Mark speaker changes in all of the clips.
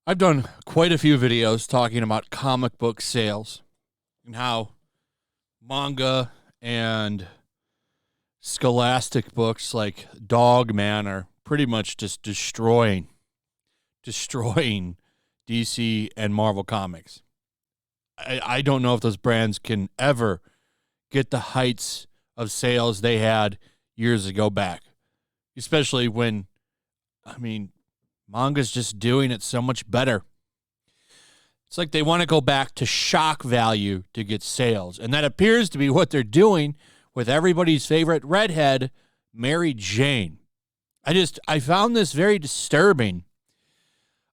Speaker 1: I've done quite a few videos talking about comic book sales and how manga and scholastic books like Dog Man are pretty much just destroying DC and Marvel Comics. I don't know if those brands can ever get the heights of sales they had years ago back, especially when, manga's just doing it so much better. It's like they want to go back to shock value to get sales. And that appears to be what they're doing with everybody's favorite redhead, Mary Jane. I found this very disturbing.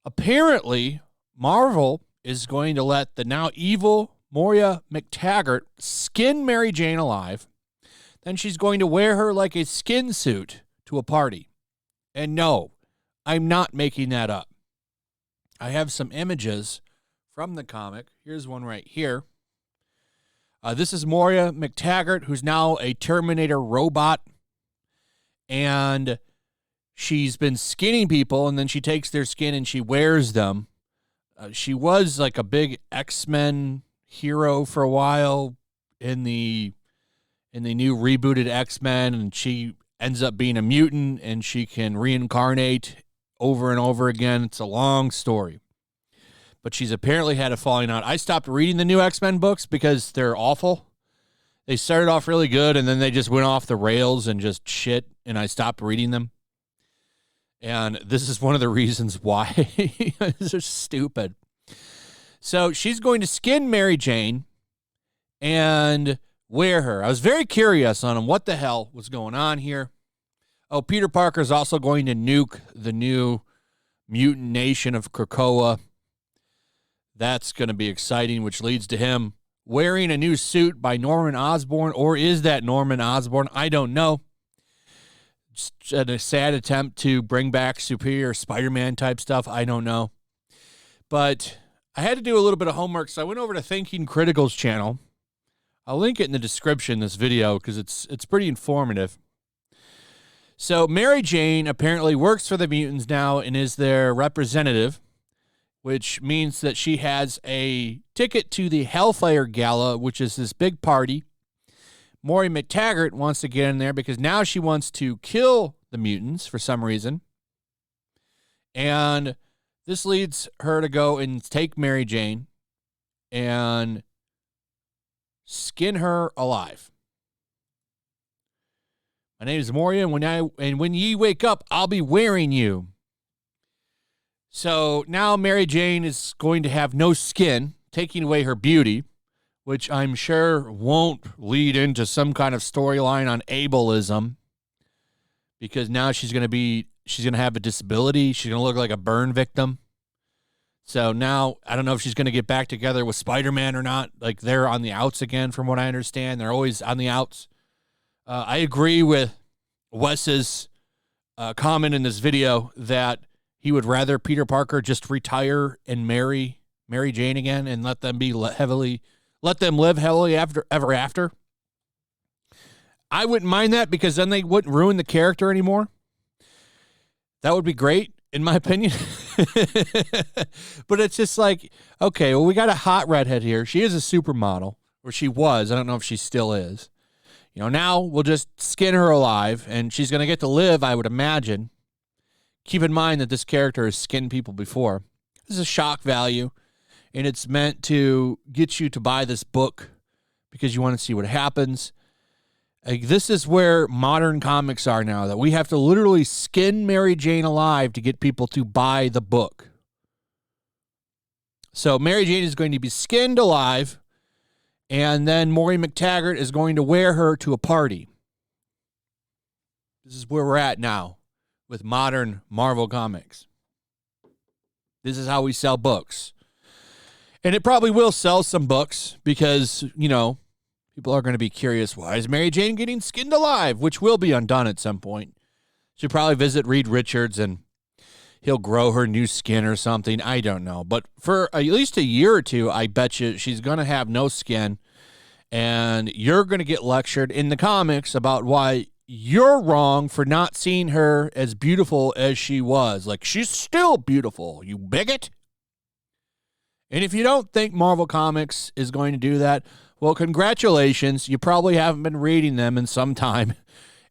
Speaker 1: Apparently, Marvel is going to let the now evil Moira McTaggart skin Mary Jane alive. Then she's going to wear her like a skin suit to a party. And no, I'm not making that up. I have some images from the comic. Here's one right here. This is Moira McTaggart, who's now a Terminator robot. And she's been skinning people, and then she takes their skin and she wears them. She was like a big X-Men hero for a while in the new rebooted X-Men, and she ends up being a mutant, and she can reincarnate over and over again. It's a long story. But she's apparently had a falling out. I stopped reading the new X-Men books because they're awful. They started off really good, and then they just went off the rails and just shit, and I stopped reading them. And this is one of the reasons why. They're stupid. So she's going to skin Mary Jane and wear her. I was very curious on what the hell was going on here. Oh, Peter Parker's also going to nuke the new mutant nation of Krakoa. That's going to be exciting, which leads to him wearing a new suit by Norman Osborn. Or is that Norman Osborn? I don't know. Just a sad attempt to bring back Superior Spider-Man type stuff. I don't know. But I had to do a little bit of homework, so I went over to Thinking Critical's channel. I'll link it in the description of this video because it's pretty informative. So Mary Jane apparently works for the mutants now and is their representative, which means that she has a ticket to the Hellfire Gala, which is this big party. Moira McTaggart wants to get in there because now she wants to kill the mutants for some reason. And this leads her to go and take Mary Jane and skin her alive. My name is Moria, and when ye wake up, I'll be wearing you. So now Mary Jane is going to have no skin, taking away her beauty, which I'm sure won't lead into some kind of storyline on ableism, because now she's going to have a disability. She's going to look like a burn victim. So now I don't know if she's going to get back together with Spiderman or not. Like, they're on the outs again, from what I understand. They're always on the outs. I agree with Wes's comment in this video that he would rather Peter Parker just retire and marry Mary Jane again and let them live heavily ever after. I wouldn't mind that, because then they wouldn't ruin the character anymore. That would be great, in my opinion. But it's just like, okay, well, we got a hot redhead here. She is a supermodel, or she was. I don't know if she still is. Now we'll just skin her alive, and she's going to get to live, I would imagine. Keep in mind that this character has skinned people before. This is a shock value, and it's meant to get you to buy this book because you want to see what happens. Like, this is where modern comics are now, that we have to literally skin Mary Jane alive to get people to buy the book. So Mary Jane is going to be skinned alive, and then Moira McTaggart is going to wear her to a party. This is where we're at now with modern Marvel Comics. This is how we sell books. And it probably will sell some books because, people are going to be curious, why is Mary Jane getting skinned alive? Which will be undone at some point. She'll probably visit Reed Richards and he'll grow her new skin or something. I don't know. But for at least a year or two, I bet you she's going to have no skin. And you're going to get lectured in the comics about why you're wrong for not seeing her as beautiful as she was. Like, she's still beautiful, you bigot. And if you don't think Marvel Comics is going to do that, well, congratulations. You probably haven't been reading them in some time.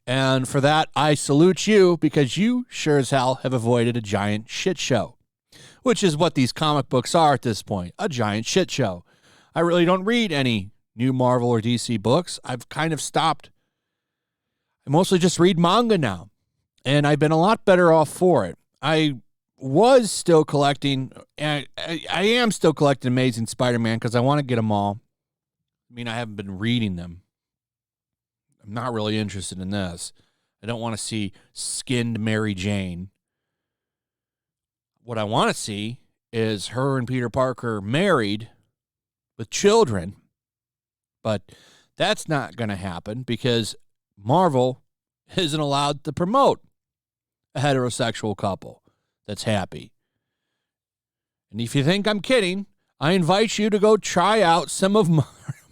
Speaker 1: And for that, I salute you, because you sure as hell have avoided a giant shit show, which is what these comic books are at this point, a giant shit show. I really don't read any new Marvel or DC books. I've kind of stopped. I mostly just read manga now, and I've been a lot better off for it. I was still collecting, I am still collecting Amazing Spider-Man because I want to get them all. I mean, I haven't been reading them. I'm not really interested in this. I don't want to see skinned Mary Jane. What I want to see is her and Peter Parker married with children. But that's not going to happen because Marvel isn't allowed to promote a heterosexual couple that's happy. And if you think I'm kidding, I invite you to go try out some of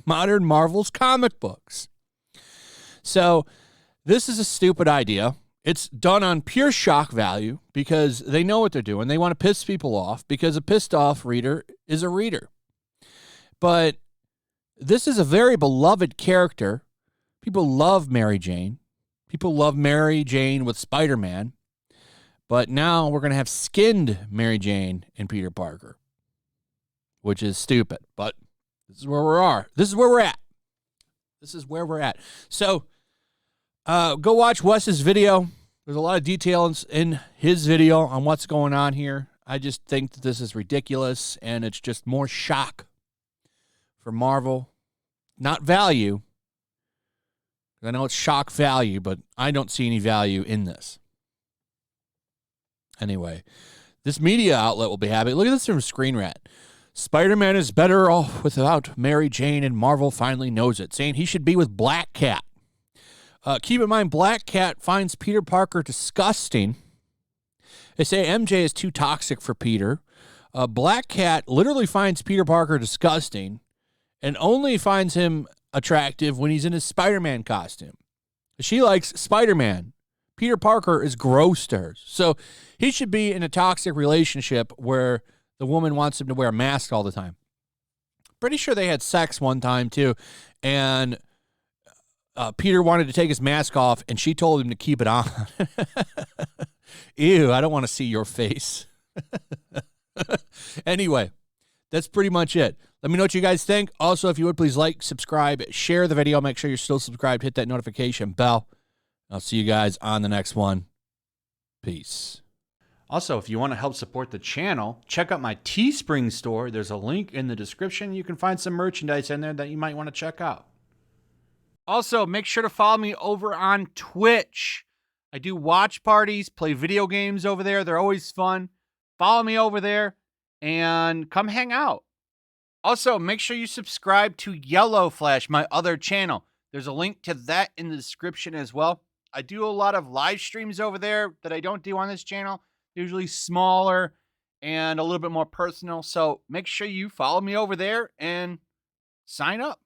Speaker 1: modern Marvel's comic books. So this is a stupid idea. It's done on pure shock value because they know what they're doing. They want to piss people off because a pissed off reader is a reader. But this is a very beloved character. People love Mary Jane. People love Mary Jane with Spider-Man. But now we're going to have skinned Mary Jane and Peter Parker, which is stupid. But this is where we are. This is where we're at. This is where we're at. So go watch Wes's video. There's a lot of details in his video on what's going on here. I just think that this is ridiculous, and it's just more shock for Marvel. Not value. I know it's shock value, but I don't see any value in this. Anyway, this media outlet will be happy. Look at this from Screen Rat. Spider-Man is better off without Mary Jane, and Marvel finally knows it, saying he should be with Black Cat. Keep in mind, Black Cat finds Peter Parker disgusting. They say MJ is too toxic for Peter. Black Cat literally finds Peter Parker disgusting and only finds him attractive when he's in his Spider-Man costume. She likes Spider-Man. Peter Parker is gross to her. So he should be in a toxic relationship where the woman wants him to wear a mask all the time. Pretty sure they had sex one time, too. And Peter wanted to take his mask off, and she told him to keep it on. Ew, I don't want to see your face. Anyway, that's pretty much it. Let me know what you guys think. Also, if you would, please like, subscribe, share the video. Make sure you're still subscribed. Hit that notification bell. I'll see you guys on the next one. Peace. Also, if you want to help support the channel, check out my Teespring store. There's a link in the description. You can find some merchandise in there that you might want to check out. Also, make sure to follow me over on Twitch. I do watch parties, play video games over there. They're always fun. Follow me over there and come hang out. Also, make sure you subscribe to YellowFlash, my other channel. There's a link to that in the description as well. I do a lot of live streams over there that I don't do on this channel. They're usually smaller and a little bit more personal. So make sure you follow me over there and sign up.